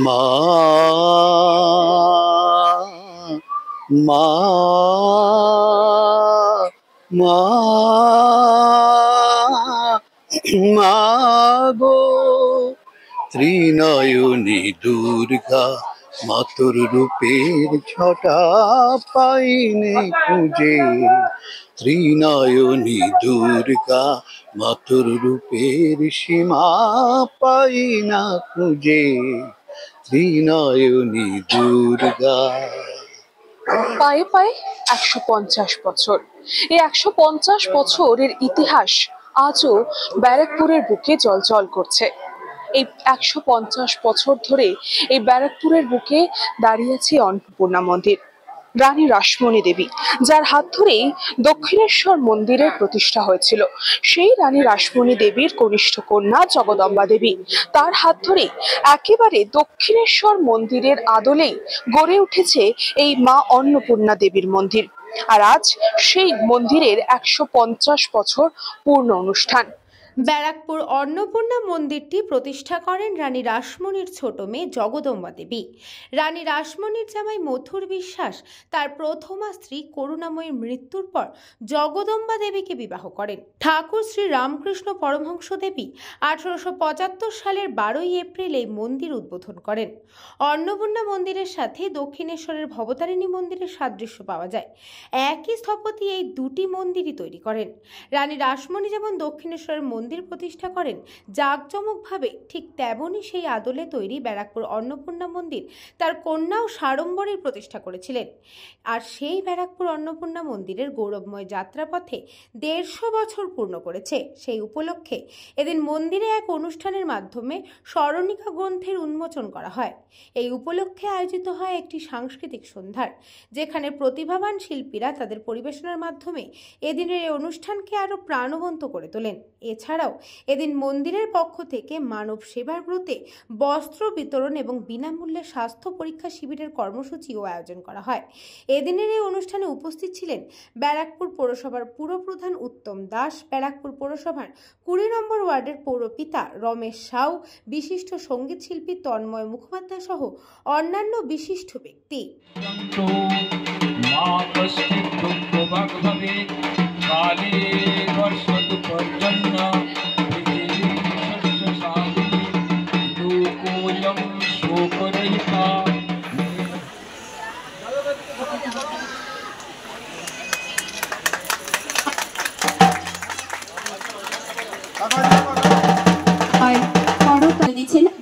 মা মা মা মা গো ত্রিনয়নী দুর্গা মাতর রূপের ছটা পাইনে খুঁজে। ত্রিনয়নী দুর্গা মাতর রূপের সীমা পাই না খুঁজে। ত্রিনয়নী দুর্গা। পায়ে পায়ে ১৫০ বছর। এই ১৫০ বছরের ইতিহাস আজও ব্যারাকপুরের বুকে জ্বলজ্বল করছে। এই ১৫০ বছর ধরে এই ব্যারাকপুরের বুকে দাঁড়িয়েছে অন্নপূর্ণা মন্দির, রানী রাসমণি দেবী, যার হাত ধরেই দক্ষিণেশ্বর মন্দিরের প্রতিষ্ঠা হয়েছিল। সেই রানী রাসমণি দেবীর কনিষ্ঠ কন্যা জগদম্বা দেবী, তার হাত ধরেই একেবারে দক্ষিণেশ্বর মন্দিরের আদলেই গড়ে উঠেছে এই মা অন্নপূর্ণা দেবীর মন্দির। আর আজ সেই মন্দিরের ১৫০ বছর পূর্ণ অনুষ্ঠান। ব্যারাকপুর অন্নপূর্ণা মন্দিরটি প্রতিষ্ঠা করেন রানী রাসমণির ছোট মেয়ে জগদম্বা দেবী। রানী রাসমণির জামাই মথুর বিশ্বাস তার প্রথমা স্ত্রী করুণাময়ীর মৃত্যুর পর জগদম্বা দেবীকে বিবাহ করেন। ঠাকুর শ্রী রামকৃষ্ণ পরমহংস দেবী ১৮৭৫ সালের ১২ই এপ্রিল এই মন্দির উদ্বোধন করেন। অন্নপূর্ণা মন্দিরের সাথে দক্ষিণেশ্বরের ভবতারিণী মন্দিরের সাদৃশ্য পাওয়া যায়। একই স্থপতি এই দুটি মন্দিরই তৈরি করেন। রানী রাসমণি যেমন দক্ষিণেশ্বরের মন্দির প্রতিষ্ঠা করেন জাঁকজমকভাবে, ঠিক তেমনই সেই আদলে তৈরি ব্যারাকপুর অন্নপূর্ণা মন্দির তার কন্যা ও সাড়ম্বরের প্রতিষ্ঠা করেছিলেন। আর সেই ব্যারাকপুর অন্নপূর্ণা মন্দিরের গৌরবময় যাত্রাপথে ১৫০ বছর পূর্ণ করেছে। সেই উপলক্ষে এদিন মন্দিরে এক অনুষ্ঠানের মাধ্যমে স্মরণিকা গ্রন্থের উন্মোচন করা হয়। এই উপলক্ষে আয়োজিত হয় একটি সাংস্কৃতিক সন্ধ্যার, যেখানে প্রতিভাবান শিল্পীরা তাদের পরিবেশনার মাধ্যমে এদিনের এই অনুষ্ঠানকে আরো প্রাণবন্ত করে তোলেন। এছাড়াও এদিন মন্দিরের পক্ষ থেকে মানব সেবার ব্রতে বস্ত্র বিতরণ এবং বিনামূল্যে স্বাস্থ্য পরীক্ষা শিবিরের কর্মসূচিও আয়োজন করা হয়। এদিনের এই অনুষ্ঠানে উপস্থিত ছিলেন ব্যারাকপুর পৌরসভার পুরপ্রধান উত্তম দাস, ব্যারাকপুর পৌরসভার ২০ নম্বর ওয়ার্ডের পৌরপিতা রমেশ সাউ, বিশিষ্ট সঙ্গীত শিল্পী তন্ময় মুখোপাধ্যায় সহ অন্যান্য বিশিষ্ট ব্যক্তি।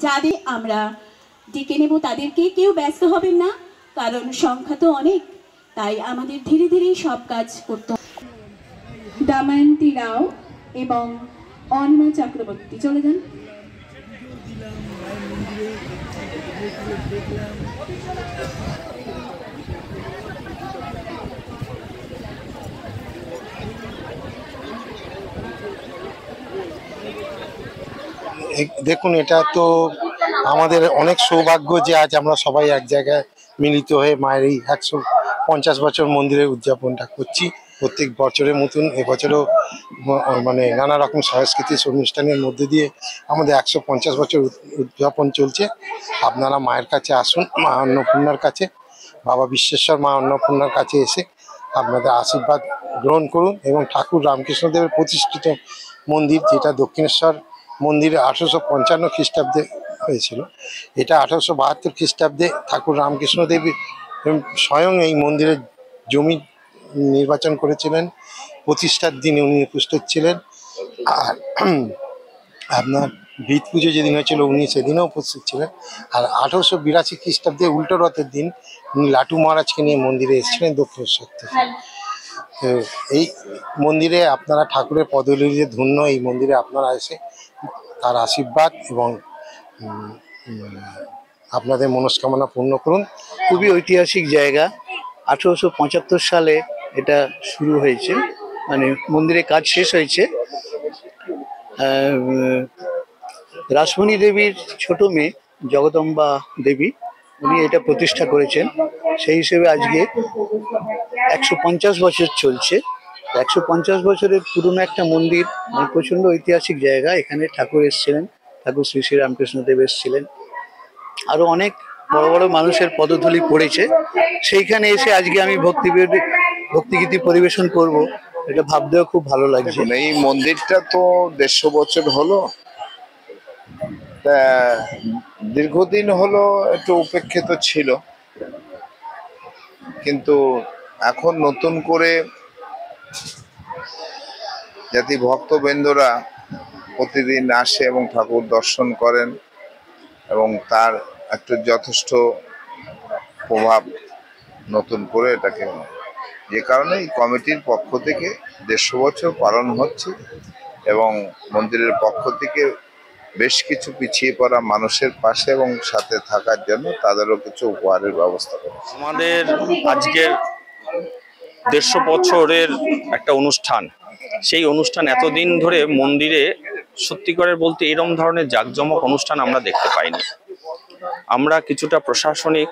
যাদের আমরা ডেকে নেব তাদেরকে কেউ ব্যস্ত হবেন না, কারণ সংখ্যা তো অনেক, তাই আমাদের ধীরে ধীরে সব কাজ করতে হবে। দময়ন্তী রাও এবং অনিমা চক্রবর্তী চলে যান। দেখুন, এটা তো আমাদের অনেক সৌভাগ্য যে আজ আমরা সবাই এক জায়গায় মিলিত হয়ে মায়ের এই ১৫০ বছর মন্দিরের উদযাপনটা করছি। প্রত্যেক বছরের মতন এবছরও মানে নানা রকম সাংস্কৃতিক অনুষ্ঠানের মধ্যে দিয়ে আমাদের ১৫০ বছর উদযাপন চলছে। আপনারা মায়ের কাছে আসুন, মা অন্নপূর্ণার কাছে, বাবা বিশ্বেশ্বর মা অন্নপূর্ণার কাছে এসে আপনাদের আশীর্বাদ গ্রহণ করুন এবং ঠাকুর রামকৃষ্ণদেবের প্রতিষ্ঠিত মন্দির, যেটা দক্ষিণেশ্বর মন্দির ১৮৫৫ খ্রিস্টাব্দে হয়েছিল, এটা ১৮৭২ খ্রিস্টাব্দে ঠাকুর রামকৃষ্ণদেব স্বয়ং এই মন্দিরের জমি নির্বাচন করেছিলেন। প্রতিষ্ঠার দিনে উনি উপস্থিত ছিলেন। আর আপনার ভিত পুজো যেদিন হয়েছিল উনি সেদিনও উপস্থিত ছিলেন। আর ১৮৮২ খ্রিস্টাব্দে উল্টো রথের দিন উনি লাটু মহারাজকে নিয়ে মন্দিরে এসেছিলেন দক্ষিণেশ্বর থেকে। তো এই মন্দিরে আপনারা ঠাকুরের পদধূলিতে ধন্য, এই মন্দিরে আপনারা এসে তার আশীর্বাদ এবং আপনাদের মনস্কামনা পূর্ণ করুন। খুবই ঐতিহাসিক জায়গা। ১৮৭৫ সালে এটা শুরু হয়েছে, মানে মন্দিরের কাজ শেষ হয়েছে। রাসমণি দেবীর ছোট মেয়ে জগদম্বা দেবী উনি এটা প্রতিষ্ঠা করেছেন। সেই হিসেবে আজকে ১৫০ বছর চলছে। ১৫০ বছরের পুরনো একটা মন্দির, প্রচন্ড ঐতিহাসিক জায়গা। এখানে ঠাকুর এসেছিলেন, ঠাকুর শ্রী শ্রী রামকৃষ্ণদেব এসেছিলেন। আরো অনেক বড় বড় মানুষের পদধূলি পড়েছে। সেইখানে এসে আজকে আমি ভক্তিগীতি পরিবেশন করব, এটা ভাবতেও খুব ভালো লাগছে। এই মন্দিরটা তো 150 বছর হলো, তা দীর্ঘদিন হলো একটু উপেক্ষিত ছিল, কিন্তু এখন নতুন করে যাতে ভক্তবৃন্দরা প্রতিদিন আসে এবং ঠাকুর দর্শন করেন এবং তার একটু যথেষ্ট প্রভাব নতুন করে এটাকে, যে কারণে এই কমিটির পক্ষ থেকে 150 বছর পালন হচ্ছে এবং মন্দিরের পক্ষ থেকে বেশ কিছু পিছিয়ে পড়া মানুষের পাশে এবং সাথে থাকার জন্য তাদেরও কিছু উপহারের ব্যবস্থা করেছে। আমাদের আজকের 150 বছরের একটা অনুষ্ঠান, সেই অনুষ্ঠান এতদিন ধরে মন্দিরে সত্যি করে বলতে এরকম ধরনের জাঁকজমক অনুষ্ঠান আমরা দেখতে পাইনি। আমরা কিছুটা প্রশাসনিক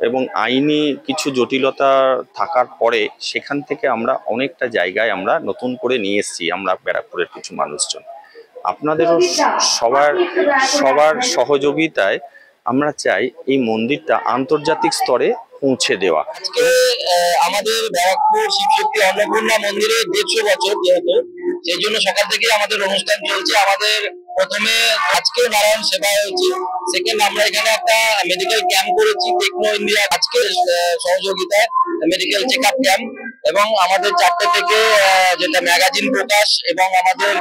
এবং আইনি কিছু জটিলতা থাকার পরে সেখান থেকে আমরা অনেকটা জায়গায় আমরা নতুন করে নিয়ে এসেছি আমরা ব্যারাকপুরের কিছু মানুষজন। আপনাদেরও সবার সহযোগিতায় আমরা চাই এই মন্দিরটা আন্তর্জাতিক স্তরে পৌঁছে দেওয়া। আমাদের ব্যারাকপুর শিবশক্তি অন্নপূর্ণা মন্দিরে 150 বছর, যেহেতু সেই জন্য সকাল থেকে আমাদের অনুষ্ঠান চলছে। আমাদের প্রথমে আজকে নারায়ণ সেবা হয়েছে, সেকেন্ড আমরা এখানে একটা মেডিকেল ক্যাম্প করেছি টেকনো ইন্ডিয়া আজকে সহযোগিতায়, মেডিকেল চেক আপ ক্যাম্প, এবং আমাদের 4টে থেকে যেটা ম্যাগাজিন প্রকাশ এবং আমাদের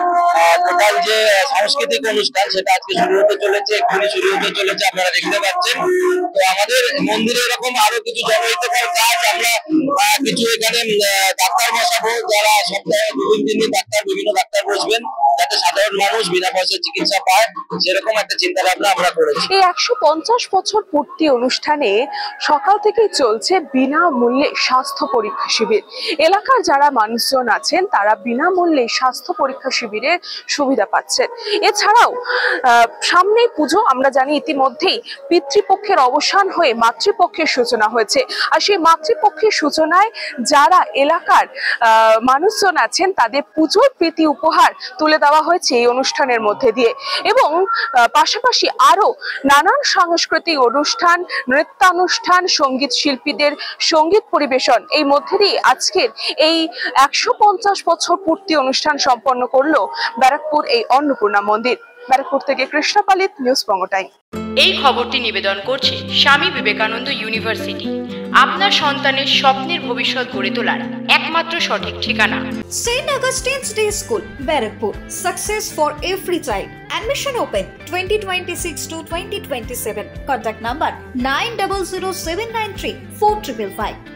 টোটাল যে সাংস্কৃতিক অনুষ্ঠান সেটা আজকে শুরু হতে চলেছে, এক্ষুনি শুরু হতে চলেছে, আপনারা দেখতে পাচ্ছেন। তো আমাদের মন্দিরে এরকম আরো কিছু জনহিতকর কাজ আমরা কিছু এখানে ডাক্তার বসাবো, যারা সপ্তাহে 2 দিন বিভিন্ন ডাক্তার বসবেন যাতে সাধারণ মানুষ বিনা পয়সায় চিকিৎসা পায়, সেরকম একটা চিন্তা ভাবনা আমরা করেছি। এই 150 বছর পূর্তি অনুষ্ঠানে সকাল থেকেই চলছে বিনামূল্যে স্বাস্থ্য পরীক্ষা শিবির। এলাকার যারা মানুষজন আছেন তারা বিনামূল্যে স্বাস্থ্য পরীক্ষা শিবিরের সুবিধা পাচ্ছেন। এছাড়াও সামনেই পুজো, আমরা জানি ইতিমধ্যেই পিতৃপক্ষের অবসান হয়ে মাতৃপক্ষের সূচনা হয়েছে, আর সেই মাতৃপক্ষের সূচনায় যারা এলাকার মানুষজন আছেন তাদের পুজোর প্রীতি উপহার তুলে দেওয়া হয়েছে এই অনুষ্ঠানের মধ্যে দিয়ে। এবং পাশাপাশি আরো নানান সাংস্কৃতিক অনুষ্ঠান, নৃত্যানুষ্ঠান, সঙ্গীত শিল্পীদের সঙ্গীত পরিবেশন, এই মধ্যে দিয়ে আজকের এই 150 বছর পূর্তি অনুষ্ঠান সম্পন্ন করলো ব্যারাকপুর এই অন্নপূর্ণা মন্দির। ব্যারাকপুর থেকে কৃষ্ণা পালিত, নিউজ বঙ্গ টাইম। এই খবরটি নিবেদন করছে স্বামী বিবেকানন্দ ইউনিভার্সিটি, আপনার সন্তানের স্বপ্নের ভবিষ্যৎ গড়ে তোলার একমাত্র সঠিক ঠিকানা। St. Augustine's Day School, Barakpur. Success for every child. Admission open 2026 to 2027. Contact number 900793 4555.